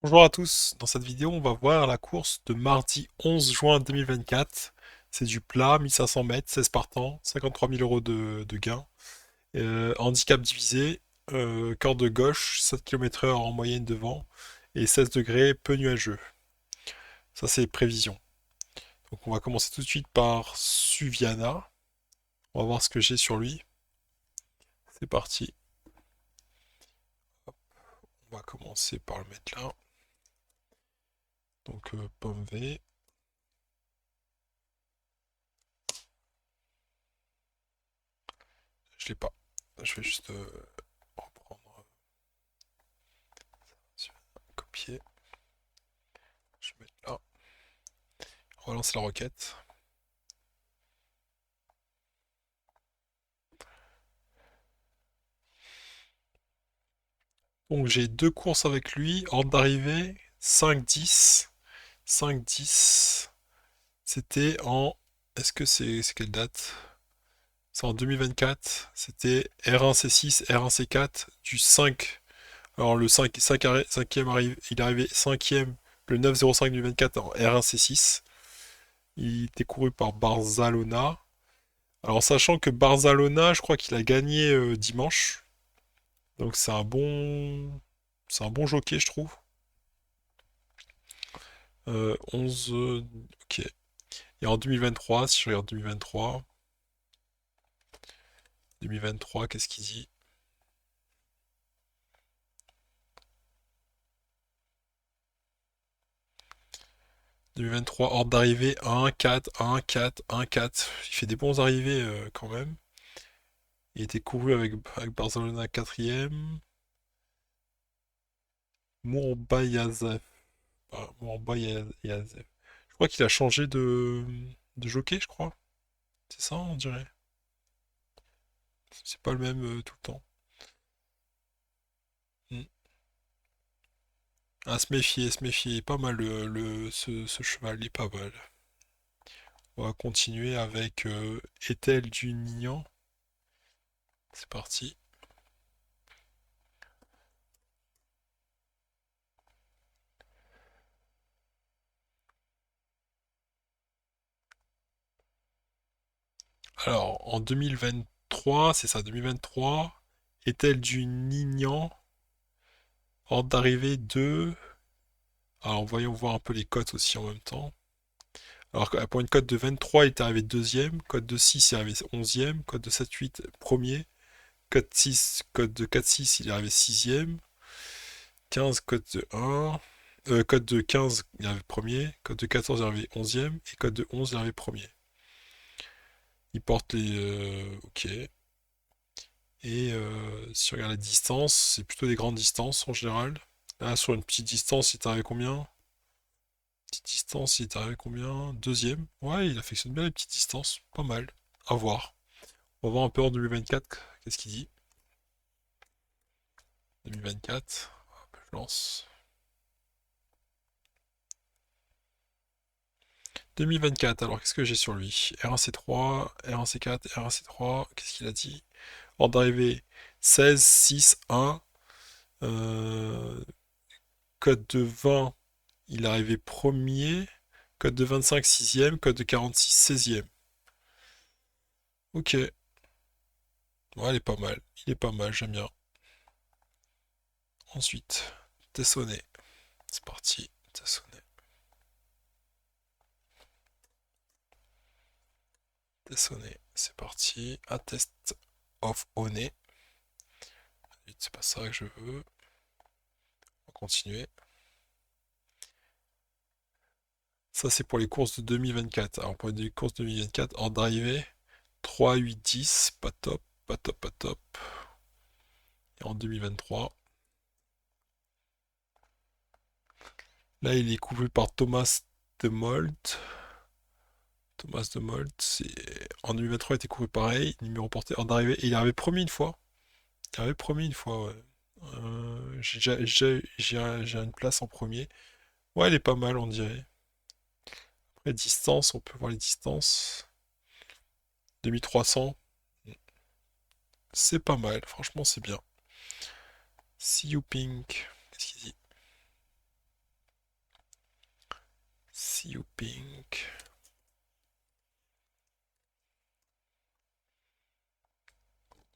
Bonjour à tous, dans cette vidéo on va voir la course de mardi 11 juin 2024. C'est du plat, 1500 mètres, 16 partants, 53 000 euros de gain. Handicap divisé, corde gauche, 7 km/h en moyenne de vent et 16 degrés, peu nuageux. Ça c'est prévision. Donc on va commencer tout de suite par Suviana. On va voir ce que j'ai sur lui. C'est parti. On va commencer par le mettre là. Donc pomme V. Je l'ai pas. Je vais juste reprendre. Copier. Je vais mettre là. Relance la requête. Donc j'ai deux courses avec lui. Ordre d'arrivée 5-10. 5-10. C'était en. Est-ce que c'est quelle date? C'est en 2024. C'était R1C6, R1C4 du 5. Alors le 5e arrive, il est arrivé 5e le 9-05 du 24 en R1C6. Il était couru par Barzalona. Alors sachant que Barzalona, je crois qu'il a gagné dimanche. Donc c'est un bon jockey, je trouve. 11, ok. Et en 2023, si je regarde 2023, qu'est-ce qu'il dit? 2023, ordre d'arrivée 1-4, 1-4, 1-4. Il fait des bons arrivées quand même. Il était couru avec Barcelona 4ème. Mourbayazev. Mourbayazev. Je crois qu'il a changé de jockey, je crois. C'est ça, on dirait. C'est pas le même tout le temps. Hmm. Ah, se méfier, se méfier. Pas mal ce cheval, il est pas mal. On va continuer avec Ethel du Nignan. C'est parti. Alors, en 2023, c'est ça, 2023, Ethel du Nignan, ordre d'arrivée 2. Alors, voyons voir un peu les cotes aussi en même temps. Alors, pour une cote de 23, il est arrivé deuxième. Cote de 6, il est arrivé 11e. Cote de 7-8, premier. Cote de 4-6, il est arrivé 6e. 15, cote de 1. Cote de 15, il est arrivé premier. Cote de 14, il est arrivé 11e. Et cote de 11, il est arrivé premier. Il porte les. Ok. Et si on regarde la distance, c'est plutôt des grandes distances en général. Là, sur une petite distance, il est arrivé combien? Petite distance, il est arrivé combien? Deuxième. Ouais, il affectionne bien les petites distances. Pas mal. À voir. On va voir un peu en 2024. Qu'est-ce qu'il dit? 2024. Hop, je lance. 2024, alors qu'est-ce que j'ai sur lui? R1C3, R1C4, R1C3, qu'est-ce qu'il a dit? Ordre d'arrivée 16, 6, 1. Code de 20, il est arrivé premier. Code de 25, 6ème. Code de 46, 16ème. Ok. Ouais, il est pas mal. Il est pas mal, j'aime bien. Ensuite, Tessonnet. C'est parti. Tessonnet. Tessonnet. C'est parti. Attest of Honnet. C'est pas ça que je veux. On va continuer. Ça, c'est pour les courses de 2024. Alors, pour les courses de 2024, ordre d'arrivée 3, 8, 10. Pas top, pas top, pas top. Et en 2023, là, il est couru par Thomas de Molt. Thomas de Molt, en 2023, il était couru pareil, numéro porté, ordre d'arrivée. Et il est arrivé premier une fois. Il est arrivé premier une fois, ouais. J'ai une place en premier. Ouais, il est pas mal, on dirait. Après, distance, on peut voir les distances. 2300, c'est pas mal, franchement, c'est bien. See you Pink, qu'est-ce qu'il dit? Pink.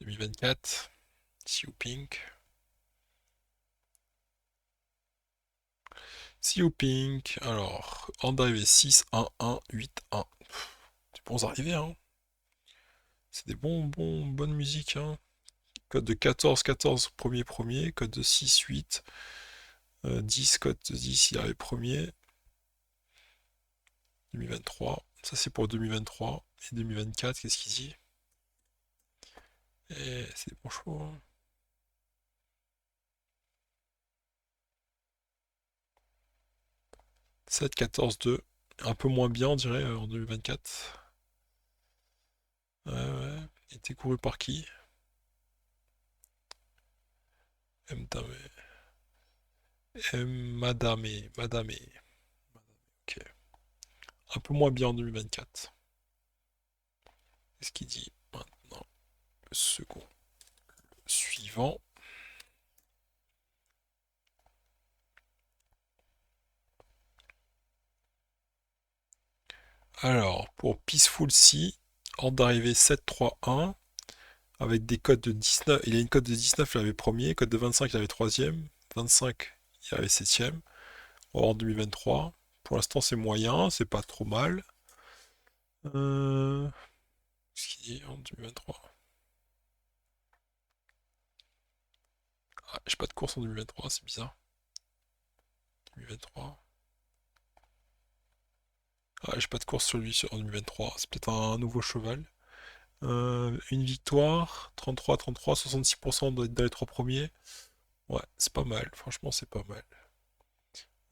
« 2024. Siu Pink. Siu Pink. Alors, ordre d'arrivée 6, 1, 1, 8, 1. Des bons arrivés, hein. C'est des bonnes musiques, hein. Code de 14, 14, premier, premier. Code de 6, 8. 10, code de 10, il arrive premier. 2023. Ça, c'est pour 2023. Et 2024, qu'est-ce qu'il dit? Et c'est des bons choix, hein. 7, 14, 2. Un peu moins bien, on dirait, en 2024. Ouais, ouais. Il était couru par qui? Madame. Madame. Ok. Un peu moins bien en 2024. Qu'est-ce qu'il dit maintenant? Le second. Suivant. Alors, pour Peaceful Sea, ordre d'arrivée 7, 3, 1. Avec des codes de 19. Il a une code de 19, il avait premier. Code de 25, il avait troisième. 25, il avait septième. En 2023. Pour l'instant, c'est moyen, c'est pas trop mal. Qu'est-ce qu'il dit en 2023? Ah, j'ai pas de course en 2023, c'est bizarre. 2023. Ah, j'ai pas de course sur lui en 2023. C'est peut-être un nouveau cheval. Une victoire, 33, 33, 66% dans les trois premiers. Ouais, c'est pas mal. Franchement, c'est pas mal.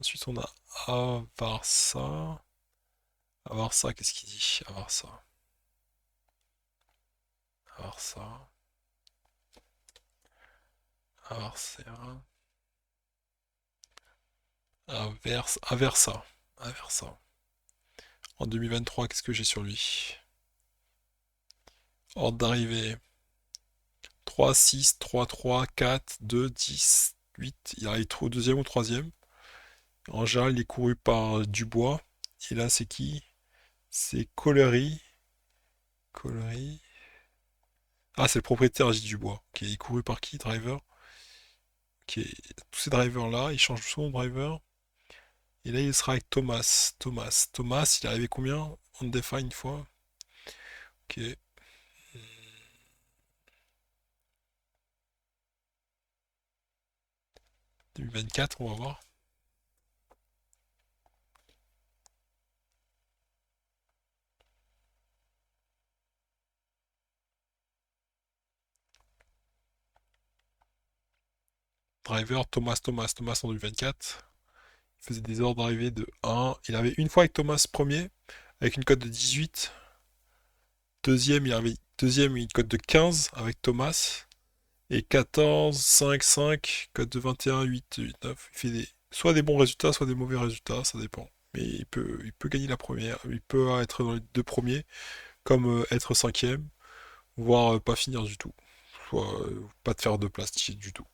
Ensuite, on a Avarsa. Avarsa, qu'est-ce qu'il dit? Avarsa. Avarsa. Avarsa. Aversa. Aversa. En 2023, qu'est-ce que j'ai sur lui? Ordre d'arrivée 3, 6, 3, 3, 4, 2, 10, 8. Il arrive au deuxième ou troisième. En général, il est couru par Dubois. Et là, c'est qui? C'est Collery. Collery. Ah, c'est le propriétaire J. Dubois. Qui est couru par qui, driver? Tous ces drivers-là, ils changent souvent de driver. Et là, il sera avec Thomas. Thomas, il est arrivé combien? On défine une fois. Ok. 2024, on va voir. Driver, Thomas en 2024. Il faisait des ordres d'arrivée de 1. Il avait une fois avec Thomas premier, avec une cote de 18. Deuxième, il avait une cote de 15 avec Thomas. Et 14, 5, 5, cote de 21, 8, 8, 9. Il fait soit des bons résultats, soit des mauvais résultats, ça dépend. Mais il peut gagner la première, il peut être dans les deux premiers, comme être cinquième, voire pas finir du tout. Soit pas te faire de place du tout.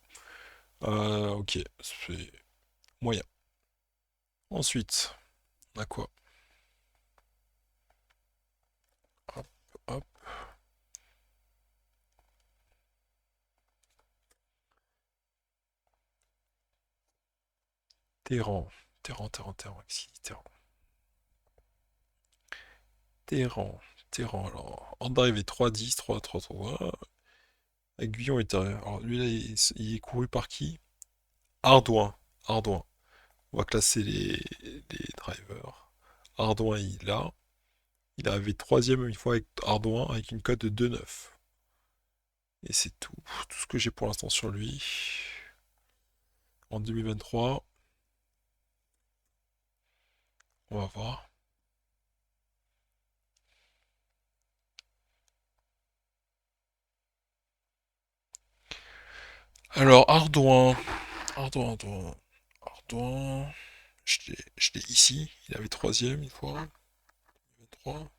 Ok, c'est moyen. Ensuite, on a quoi? Hop, hop. Terran. Qu'est-ce qu'il dit, Terran? Terran, alors. En d'arrivée 3, 10, 3, 3, 3. Aiguillon est arrivé. Alors lui là, il est couru par qui? Ardouin. Ardouin. On va classer les drivers. Ardouin, il est arrivé troisième une fois avec Ardouin avec une cote de 2,9. Et c'est tout. Tout ce que j'ai pour l'instant sur lui. En 2023. On va voir. Alors, Ardouin. Je l'ai ici. Il avait troisième une fois. 3.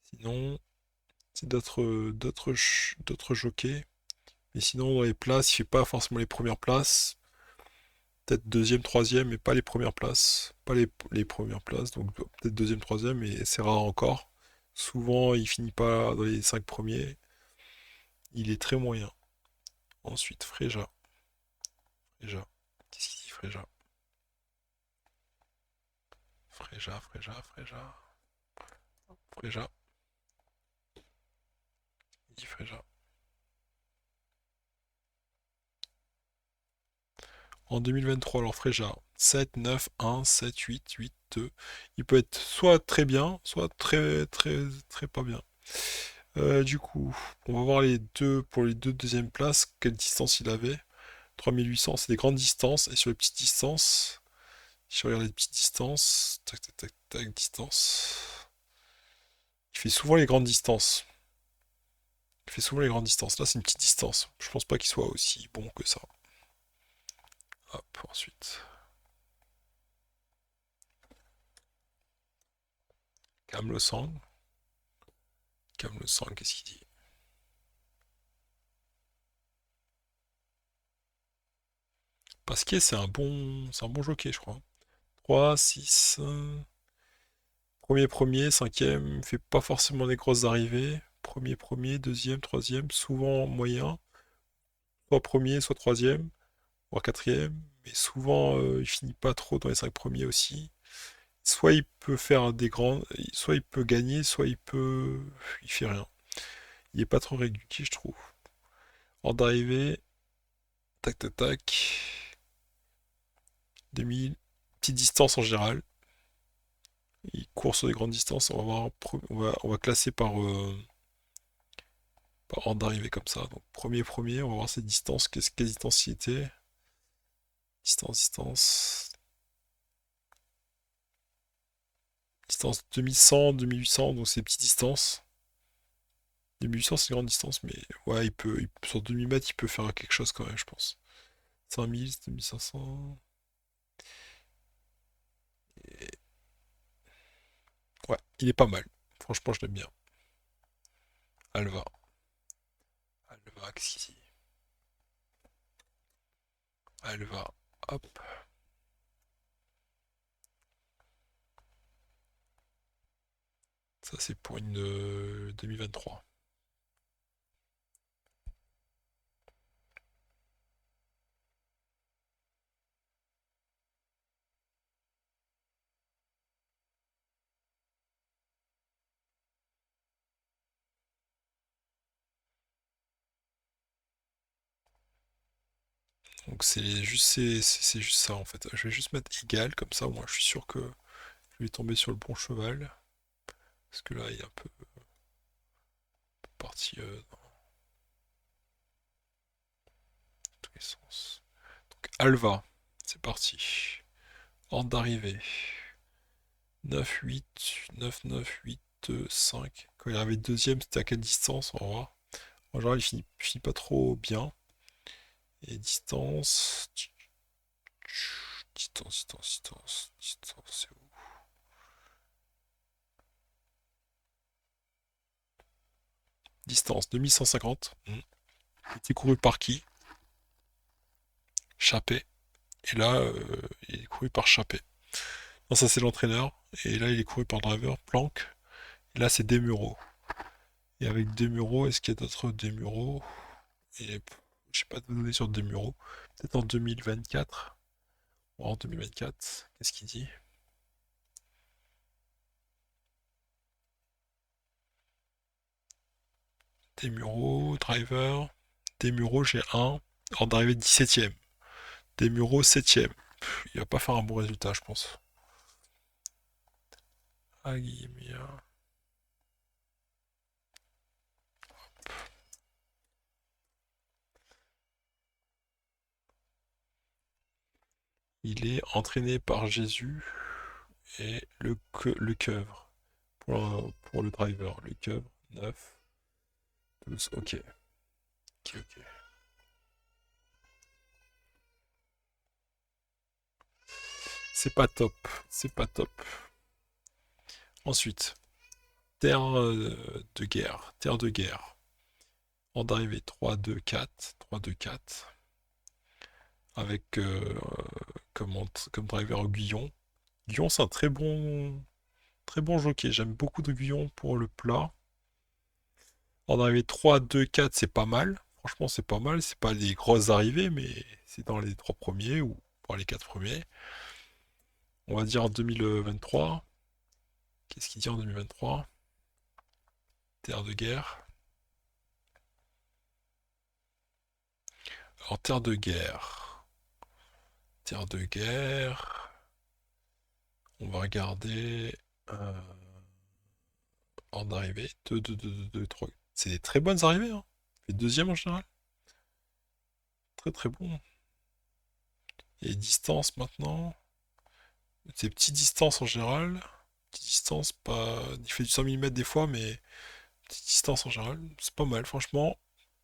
Sinon, c'est d'autres jockeys. Mais sinon, dans les places, il fait pas forcément les premières places. peut-être deuxième, troisième, mais pas les premières places. Pas les premières places, donc peut-être deuxième, troisième, et c'est rare encore. Souvent, il finit pas dans les 5 premiers. Il est très moyen. Ensuite, Fréja. Fréja. Qu'est-ce qu'il dit, Fréja? Fréja, Fréja, Fréja. Fréja. Il dit Fréja. En 2023, alors Fréja, 7, 9, 1, 7, 8, 8, 2. Il peut être soit très bien, soit très, très, très pas bien. Du coup, on va voir les deux pour les deux deuxièmes places, quelle distance il avait. 3800, c'est des grandes distances, et sur les petites distances, si je regarde les petites distances, tac, tac, tac, tac, distance. Il fait souvent les grandes distances. Il fait souvent les grandes distances. Là, c'est une petite distance. Je pense pas qu'il soit aussi bon que ça. Hop, ensuite. Calme le sang. Calme le sang, qu'est-ce qu'il dit? Pasquier, c'est un bon jockey, je crois. 3, 6. Premier, cinquième, fait pas forcément des grosses arrivées. Premier, deuxième, troisième, souvent moyen. Soit premier, soit troisième, voire quatrième. Mais souvent, il finit pas trop dans les 5 premiers aussi. Soit il peut faire des grands, soit il peut gagner, soit il fait rien. Il est pas trop régulier, je trouve. Ordre d'arrivée, tac tac tac. 2000, petite distance en général. Il court sur des grandes distances. On va voir, on va classer par ordre d'arrivée comme ça. Donc premier, on va voir ses distances. Quelle distance il était? Distance. Distance 2100, 2800, donc c'est petites distances. 2800 c'est une grande distance, mais ouais, sur 2000 mètres, il peut faire quelque chose quand même, je pense. 5000, 2500. Et... Ouais, il est pas mal. Franchement, je l'aime bien. Alva. Alva, qu'est-ce qu'il dit? Alva. Hop. Ça, c'est pour une 2023. Donc c'est juste ça en fait. Je vais juste mettre égal comme ça, moi je suis sûr que je vais tomber sur le bon cheval. Parce que là il est un peu parti dans tous les sens. Donc Alva, c'est parti. Ordre d'arrivée. 9, 8, 9, 9, 8, 2, 5. Quand il arrivait deuxième, c'était à quelle distance? On va voir. En général, il finit pas trop bien. Et distance. Distance, c'est où? Distance 2150. Il était couru par qui? Chappé. Et là, il est couru par Chappé. Non, ça c'est l'entraîneur. Et là, il est couru par driver, Planck. Et là, c'est Desmureaux. Et avec Desmureaux, est-ce qu'il y a d'autres Desmureaux? Et j'ai pas de données sur Desmureaux. Peut-être en 2024. En 2024, qu'est-ce qu'il dit? Desmureaux, driver. Desmureaux, j'ai un. Ordre d'arrivée 17ème. Desmureaux, 7ème. Il va pas faire un bon résultat, je pense. Aguimia. Il est entraîné par Jésus et le keuvre pour le driver. Le keuvre, 9, 12, ok. Ok. C'est pas top. C'est pas top. Ensuite, terre de guerre. Terre de guerre. En d'arrivée 3, 2, 4. 3, 2, 4. Avec comme driver au Guyon. Guyon, c'est un très bon jockey. J'aime beaucoup de Guyon pour le plat. En arrivée 3, 2, 4, c'est pas mal. Franchement, c'est pas mal. C'est pas les grosses arrivées, mais c'est dans les 3 premiers ou dans les 4 premiers. On va dire en 2023. Qu'est-ce qu'il dit en 2023? Terre de guerre. En terre de guerre. Terre de guerre. On va regarder. En arrivée. 2, 2, 2, 2, 2, 3. C'est des très bonnes arrivées, hein. Les deuxièmes en général. Très très bon. Et distance maintenant. C'est petites distances en général. Petite distance, pas. Il fait du 100 mm des fois, mais petite distance en général. C'est pas mal, franchement.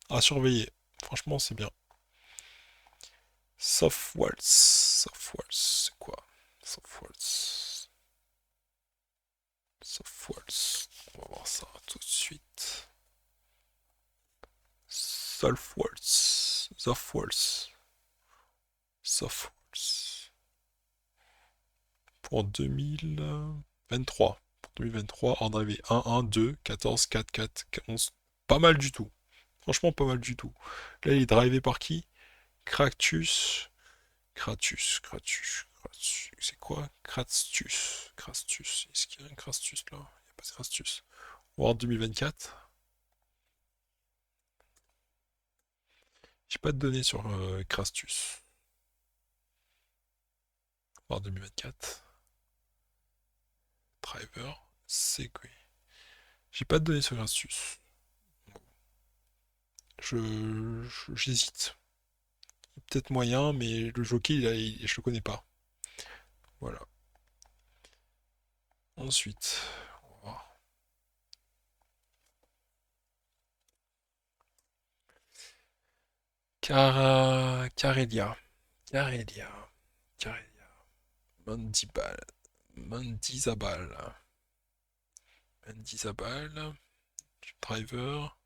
À surveiller. Franchement, c'est bien. Soft Waltz. Soft Waltz, c'est quoi? Soft Waltz. Soft Waltz. On va voir ça tout de suite. Soft Waltz. Soft Waltz. Soft Waltz. Pour 2023. Pour 2023, en arrivée 1, 1, 2, 14, 4, 4, 11. Pas mal du tout. Franchement, pas mal du tout. Là, il est drivé par qui? Cractus. Kratus. C'est quoi? Crastus. Crastus. Est-ce qu'il y a un Crastus là? Il n'y a pas de Crastus. On va voir 2024. J'ai pas de données sur Crastus. On va voir 2024. Driver. C'est quoi? J'ai pas de données sur Crastus. J'hésite. Peut-être moyen, mais le jockey, je le connais pas. Voilà. Ensuite, on va voir. Carelia. Carelia. Carelia. Mandibal. Mandizabal. Mandizabal. Driver.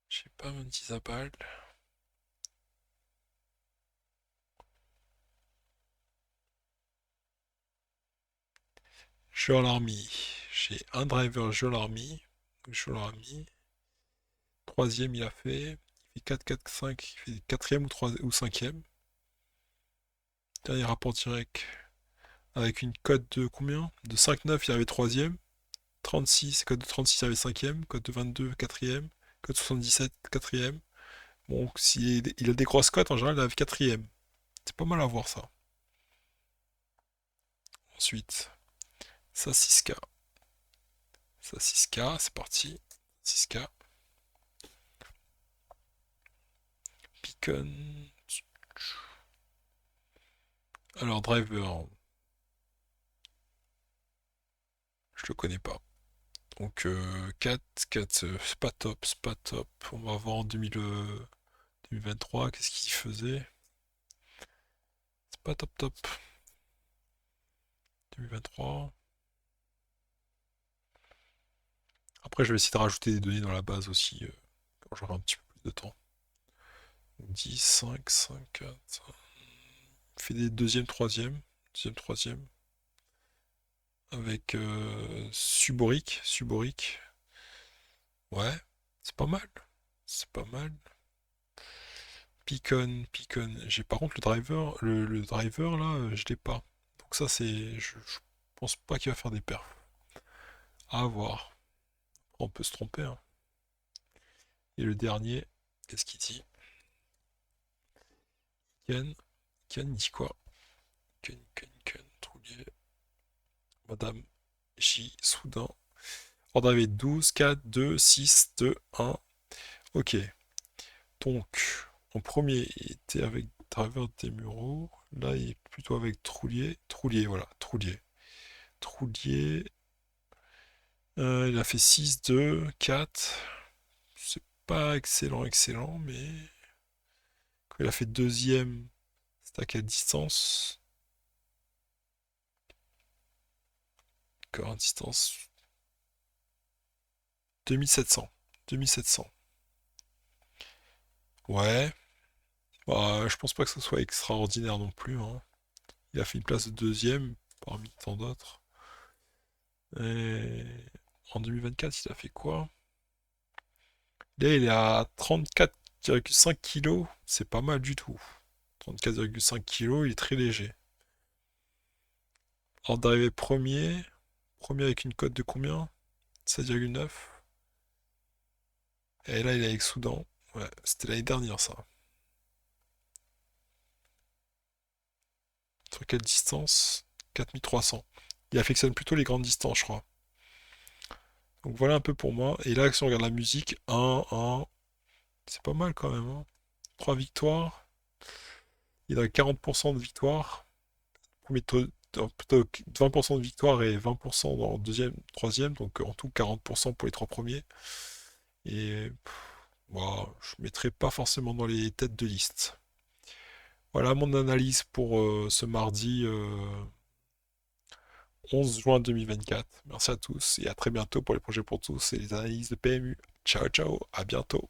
Je sais pas, Mandizabal. Jewel Army. J'ai un driver Jewel Army. Jewel Army. Troisième, il a fait. Il fait 4, 4, 5. Il fait quatrième ou cinquième. Dernier rapport direct. Avec une cote de combien? De 5,9, il avait troisième. 36, code de 36, il avait cinquième. Code de 22, quatrième. Code 77, quatrième. Bon, s'il il a des grosses cotes, en général, il avait quatrième. C'est pas mal à voir ça. Ensuite, Sassiska. Sassiska, c'est parti. Sassiska. Beacon. Alors, driver. Je le connais pas. Donc 4, 4, c'est pas top, c'est pas top. On va voir en 2023, qu'est-ce qu'il faisait. C'est pas top top. 2023. Après, je vais essayer de rajouter des données dans la base aussi, quand j'aurai un petit peu plus de temps. 10, 5, 5, 4. Il fait des deuxième, troisième. Deuxième, troisième. Avec Suboric. Suboric. Ouais, c'est pas mal. C'est pas mal. Picon. J'ai par contre le driver, le driver là, je l'ai pas. Donc ça c'est, je pense pas qu'il va faire des perfs. À voir. On peut se tromper, hein. Et le dernier, qu'est-ce qu'il dit? Ken. Ken dit quoi? Ken. Troulier. Madame J. Soudain. Ordre d'arrivée 12, 4, 2, 6, 2, 1. Ok. Donc, en premier, il était avec Driver des Mureaux. Là, il est plutôt avec Troulier. Voilà. Troulier. Il a fait 6, 2, 4. C'est pas excellent, mais quand il a fait deuxième, c'était à quelle distance? Encore une distance 2700. 2700. Ouais, Bah, je pense pas que ce soit extraordinaire non plus, hein. Il a fait une place de deuxième parmi tant d'autres. Et en 2024, il a fait quoi? Là, il est à 34,5 kilos. C'est pas mal du tout. 34,5 kilos, il est très léger. Ordre d'arrivée premier. Premier avec une cote de combien? 16,9. Et là, il est avec Soudan. Ouais, c'était l'année dernière, ça. Sur quelle distance? 4300. Il affectionne plutôt les grandes distances, je crois. Donc voilà un peu pour moi. Et là, si on regarde la musique, 1. C'est pas mal quand même, hein. 3 victoires. Il a 40% de victoires. Premier plutôt 20% de victoires et 20% dans le deuxième, troisième. Donc en tout 40% pour les trois premiers. Et moi, je ne mettrai pas forcément dans les têtes de liste. Voilà mon analyse pour ce mardi 11 juin 2024. Merci à tous et à très bientôt pour les projets pour tous et les analyses de PMU. Ciao ciao, à bientôt.